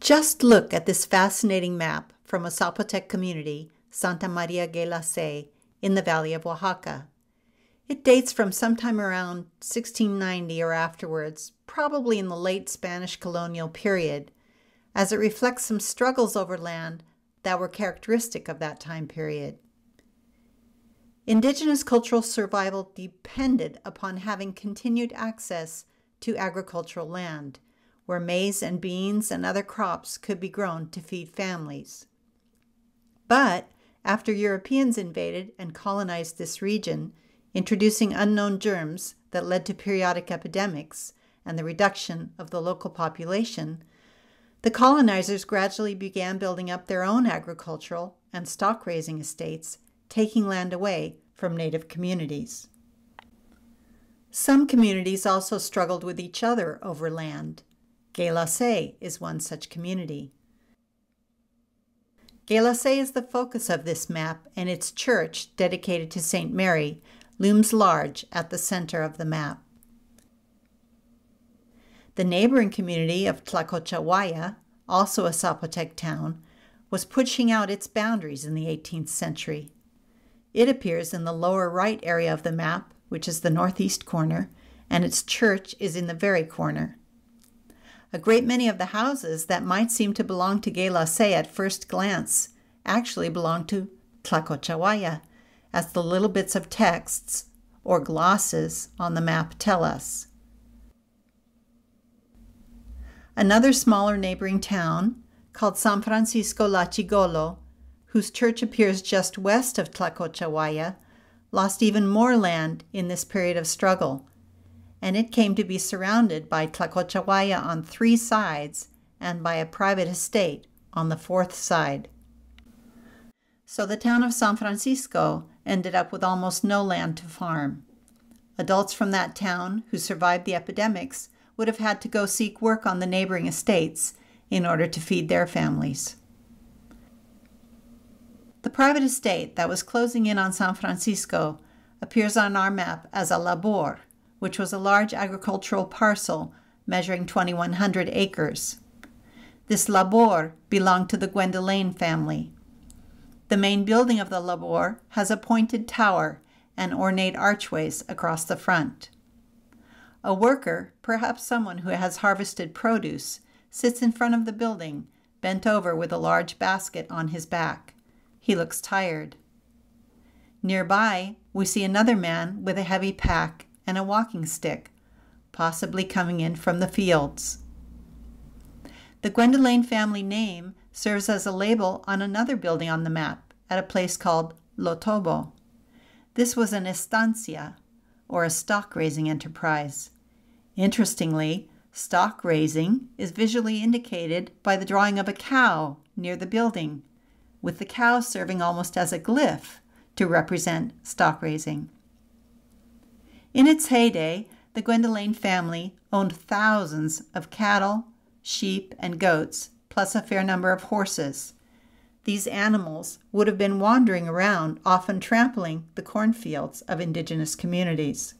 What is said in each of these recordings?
Just look at this fascinating map from a Zapotec community, Santa Maria Guelace, in the valley of Oaxaca. It dates from sometime around 1690 or afterwards, probably in the late Spanish colonial period, as it reflects some struggles over land that were characteristic of that time period. Indigenous cultural survival depended upon having continued access to agricultural land, where maize and beans and other crops could be grown to feed families. But after Europeans invaded and colonized this region, introducing unknown germs that led to periodic epidemics and the reduction of the local population, the colonizers gradually began building up their own agricultural and stock-raising estates, taking land away from native communities. Some communities also struggled with each other over land. Guelace is one such community. Guelace is the focus of this map, and its church, dedicated to St. Mary, looms large at the center of the map. The neighboring community of Tlacochahuaya, also a Zapotec town, was pushing out its boundaries in the 18th century. It appears in the lower right area of the map, which is the northeast corner, and its church is in the very corner. A great many of the houses that might seem to belong to Guelace at first glance actually belong to Tlacochahuaya, as the little bits of texts, or glosses, on the map tell us. Another smaller neighboring town, called San Francisco La Chigolo, whose church appears just west of Tlacochahuaya, lost even more land in this period of struggle, and it came to be surrounded by Tlacochahuaya on 3 sides and by a private estate on the 4th side. So the town of San Francisco ended up with almost no land to farm. Adults from that town who survived the epidemics would have had to go seek work on the neighboring estates in order to feed their families. The private estate that was closing in on San Francisco appears on our map as a labor, which was a large agricultural parcel measuring 2,100 acres. This labor belonged to the Guelace family. The main building of the labor has a pointed tower and ornate archways across the front. A worker, perhaps someone who has harvested produce, sits in front of the building, bent over with a large basket on his back. He looks tired. Nearby, we see another man with a heavy pack and a walking stick, possibly coming in from the fields. The Guelace family name serves as a label on another building on the map at a place called Lotobo. This was an estancia, or a stock-raising enterprise. Interestingly, stock raising is visually indicated by the drawing of a cow near the building, with the cow serving almost as a glyph to represent stock raising. In its heyday, the Guelace family owned thousands of cattle, sheep, and goats, plus a fair number of horses. These animals would have been wandering around, often trampling the cornfields of indigenous communities.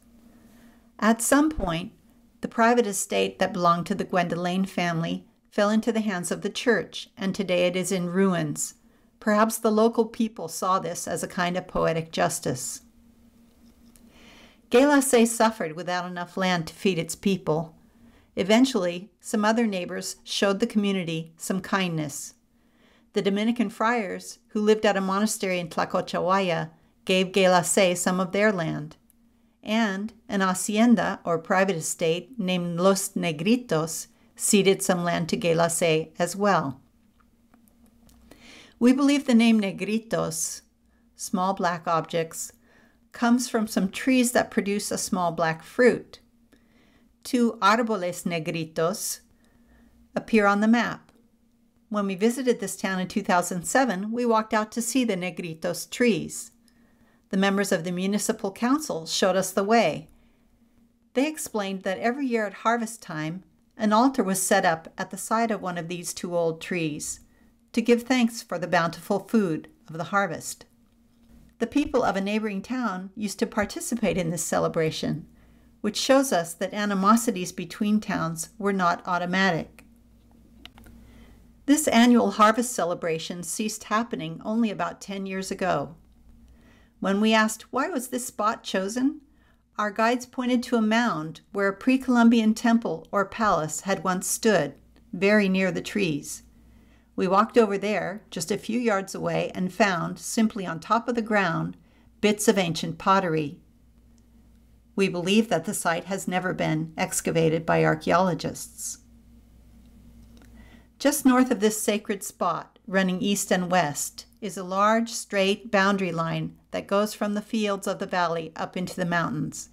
At some point, the private estate that belonged to the Guelace family fell into the hands of the church, and today it is in ruins. Perhaps the local people saw this as a kind of poetic justice. Guelace suffered without enough land to feed its people. Eventually, some other neighbors showed the community some kindness. The Dominican friars, who lived at a monastery in Tlacochahuaya, gave Guelace some of their land. And an hacienda, or private estate, named Los Negritos, ceded some land to Guelace as well. We believe the name Negritos, small black objects, comes from some trees that produce a small black fruit. 2 árboles negritos appear on the map. When we visited this town in 2007, we walked out to see the Negritos trees. The members of the municipal council showed us the way. They explained that every year at harvest time, an altar was set up at the side of one of these 2 old trees to give thanks for the bountiful food of the harvest. The people of a neighboring town used to participate in this celebration, which shows us that animosities between towns were not automatic. This annual harvest celebration ceased happening only about 10 years ago. When we asked why was this spot chosen, our guides pointed to a mound where a pre-Columbian temple or palace had once stood, very near the trees. We walked over there, just a few yards away, and found, simply on top of the ground, bits of ancient pottery. We believe that the site has never been excavated by archaeologists. Just north of this sacred spot, running east and west, is a large, straight boundary line that goes from the fields of the valley up into the mountains.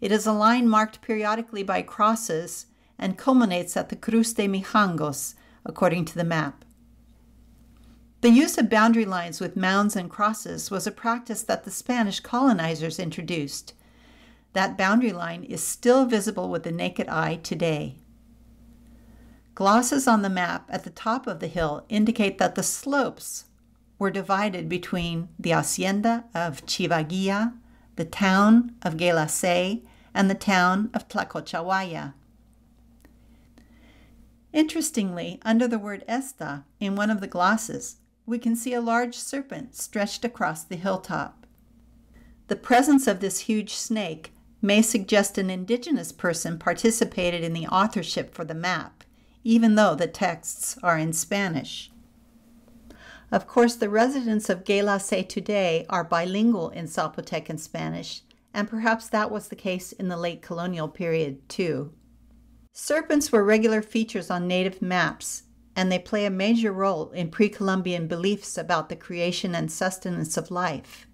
It is a line marked periodically by crosses and culminates at the Cruz de Mijangos, according to the map. The use of boundary lines with mounds and crosses was a practice that the Spanish colonizers introduced. That boundary line is still visible with the naked eye today. Glosses on the map at the top of the hill indicate that the slopes were divided between the hacienda of Chivaguia, the town of Guelace, and the town of Tlacochahuaya. Interestingly, under the word esta, in one of the glosses, we can see a large serpent stretched across the hilltop. The presence of this huge snake may suggest an indigenous person participated in the authorship for the map, even though the texts are in Spanish. Of course, the residents of Guelace today are bilingual in Zapotec and Spanish, and perhaps that was the case in the late colonial period too. Serpents were regular features on native maps, and they play a major role in pre-Columbian beliefs about the creation and sustenance of life.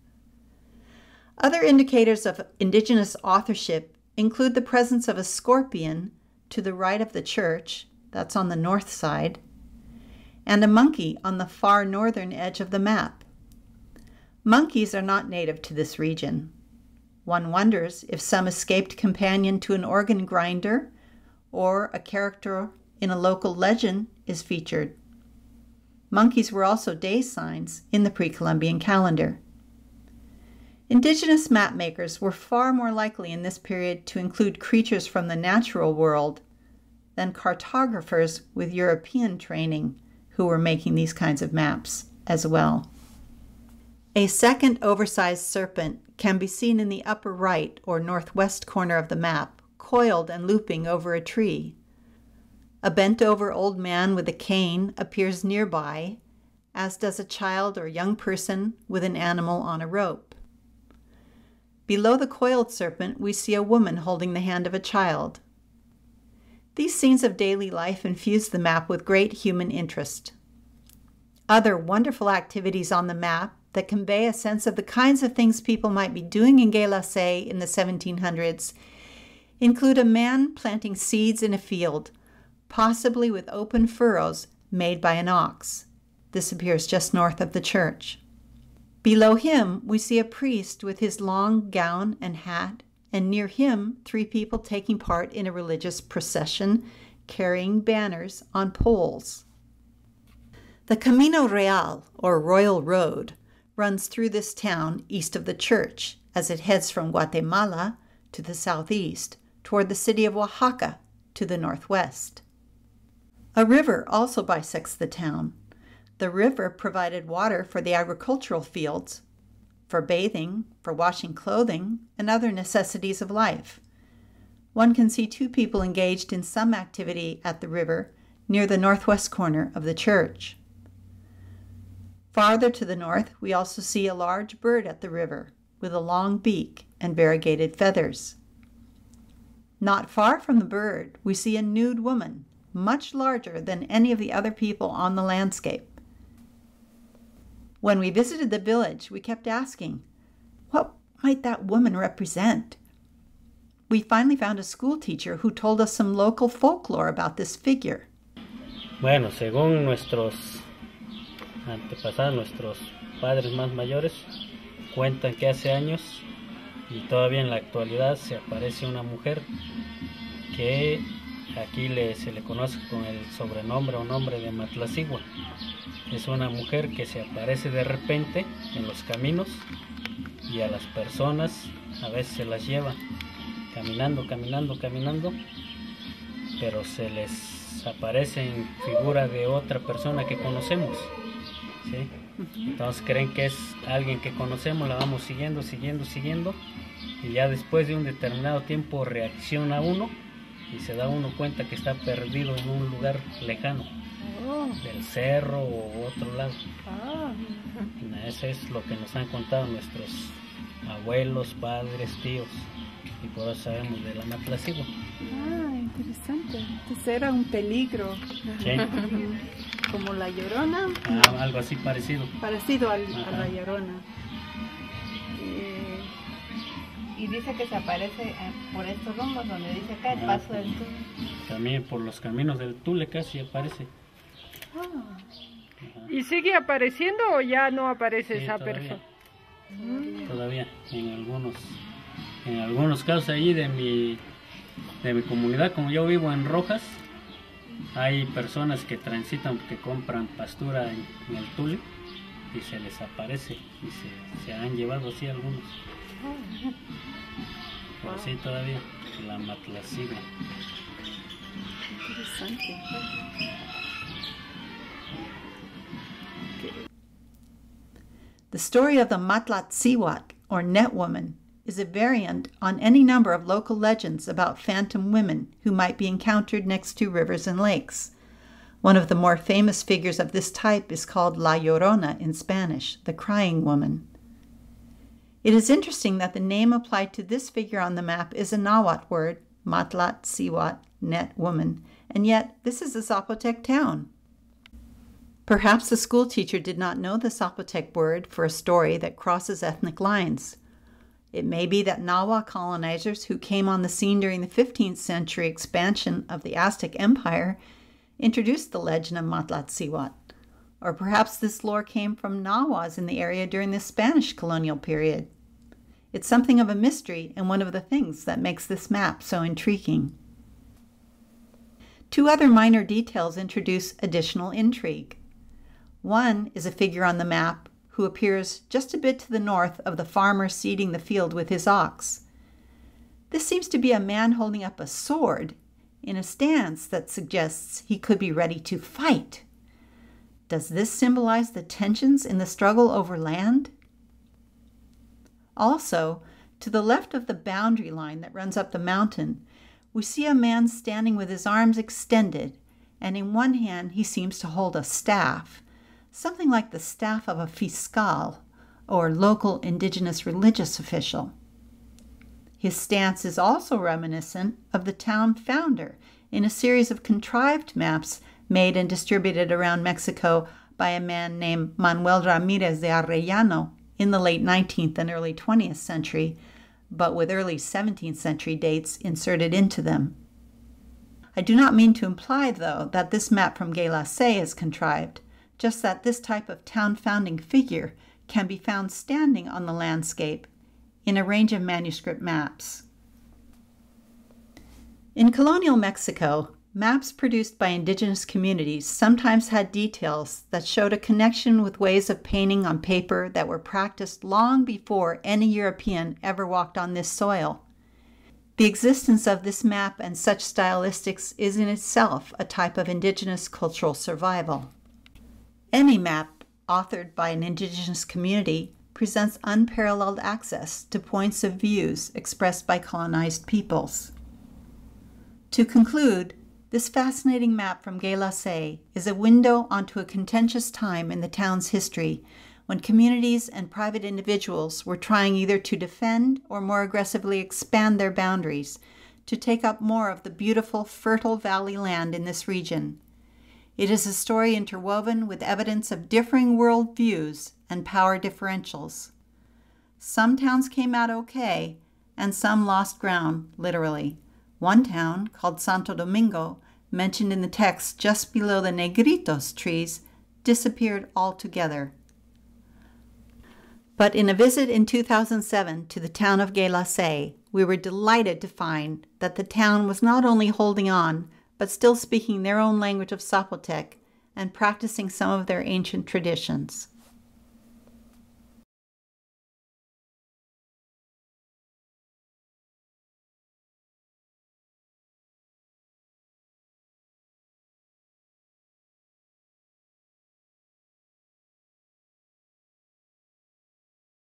Other indicators of indigenous authorship include the presence of a scorpion to the right of the church, that's on the north side, and a monkey on the far northern edge of the map. Monkeys are not native to this region. One wonders if some escaped companion to an organ grinder or a character in a local legend is featured. Monkeys were also day signs in the pre-Columbian calendar. Indigenous mapmakers were far more likely in this period to include creatures from the natural world than cartographers with European training who were making these kinds of maps as well. A second oversized serpent can be seen in the upper right or northwest corner of the map, coiled and looping over a tree. A bent-over old man with a cane appears nearby, as does a child or young person with an animal on a rope. Below the coiled serpent, we see a woman holding the hand of a child. These scenes of daily life infuse the map with great human interest. Other wonderful activities on the map that convey a sense of the kinds of things people might be doing in Guelace in the 1700s include a man planting seeds in a field, possibly with open furrows made by an ox. This appears just north of the church. Below him, we see a priest with his long gown and hat, and near him, 3 people taking part in a religious procession, carrying banners on poles. The Camino Real, or Royal Road, runs through this town east of the church as it heads from Guatemala to the southeast toward the city of Oaxaca to the northwest. A river also bisects the town. The river provided water for the agricultural fields, for bathing, for washing clothing, and other necessities of life. One can see 2 people engaged in some activity at the river near the northwest corner of the church. Farther to the north, we also see a large bird at the river with a long beak and variegated feathers. Not far from the bird, we see a nude woman, much larger than any of the other people on the landscape. When we visited the village, we kept asking, what might that woman represent? We finally found a school teacher who told us some local folklore about this figure. Bueno, según nuestros antepasados, nuestros padres más mayores, cuentan que hace años y todavía en la actualidad se aparece una mujer que aquí se le conoce con el sobrenombre o nombre de Matlacigua. Es una mujer que se aparece de repente en los caminos y a las personas a veces se las lleva caminando, pero se les aparece en figura de otra persona que conocemos, ¿sí? Entonces creen que es alguien que conocemos, la vamos siguiendo, y ya después de un determinado tiempo reacciona uno y se da uno cuenta que está perdido en un lugar lejano, del cerro o otro lado. Ese es lo que nos han contado nuestros abuelos, padres, tíos, y por eso sabemos de la Matlacigua. Interesante. Entonces era un peligro. Sí. Como la Llorona. Algo así parecido. Parecido a la Llorona. Y dice que se aparece por estos rumbos donde dice acá el paso del Tule. También por los caminos del Tule casi aparece. ¿Y sigue apareciendo o ya no aparece esa todavía. persona? Todavía, en algunos casos ahí de mi comunidad, como yo vivo en Rojas, hay personas que transitan, que compran pastura en el Tule y se les aparece y se han llevado así algunos. Pero sí, todavía la Matlacigua. Interesante. The story of the Matlatziwat, or net woman, is a variant on any number of local legends about phantom women who might be encountered next to rivers and lakes. One of the more famous figures of this type is called La Llorona in Spanish, the crying woman. It is interesting that the name applied to this figure on the map is a Nahuatl word, Matlatziwat, net woman, and yet this is a Zapotec town. Perhaps the school teacher did not know the Zapotec word for a story that crosses ethnic lines. It may be that Nahua colonizers who came on the scene during the 15th century expansion of the Aztec Empire introduced the legend of Matlatziwat. Or perhaps this lore came from Nahuas in the area during the Spanish colonial period. It's something of a mystery and one of the things that makes this map so intriguing. Two other minor details introduce additional intrigue. One is a figure on the map who appears just a bit to the north of the farmer seeding the field with his ox. This seems to be a man holding up a sword in a stance that suggests he could be ready to fight. Does this symbolize the tensions in the struggle over land? Also, to the left of the boundary line that runs up the mountain, we see a man standing with his arms extended, and in one hand he seems to hold a staff, something like the staff of a fiscal, or local indigenous religious official. His stance is also reminiscent of the town founder in a series of contrived maps made and distributed around Mexico by a man named Manuel Ramirez de Arellano in the late 19th and early 20th century, but with early 17th century dates inserted into them. I do not mean to imply, though, that this map from Guelace is contrived, just that this type of town-founding figure can be found standing on the landscape in a range of manuscript maps. In colonial Mexico, maps produced by indigenous communities sometimes had details that showed a connection with ways of painting on paper that were practiced long before any European ever walked on this soil. The existence of this map and such stylistics is in itself a type of indigenous cultural survival. Any map authored by an indigenous community presents unparalleled access to points of views expressed by colonized peoples. To conclude, this fascinating map from Guelace is a window onto a contentious time in the town's history when communities and private individuals were trying either to defend or more aggressively expand their boundaries to take up more of the beautiful, fertile valley land in this region. It is a story interwoven with evidence of differing world views and power differentials. Some towns came out okay, and some lost ground, literally. One town, called Santo Domingo, mentioned in the text just below the negritos trees, disappeared altogether. But in a visit in 2007 to the town of Guelace, we were delighted to find that the town was not only holding on, but still speaking their own language of Zapotec and practicing some of their ancient traditions.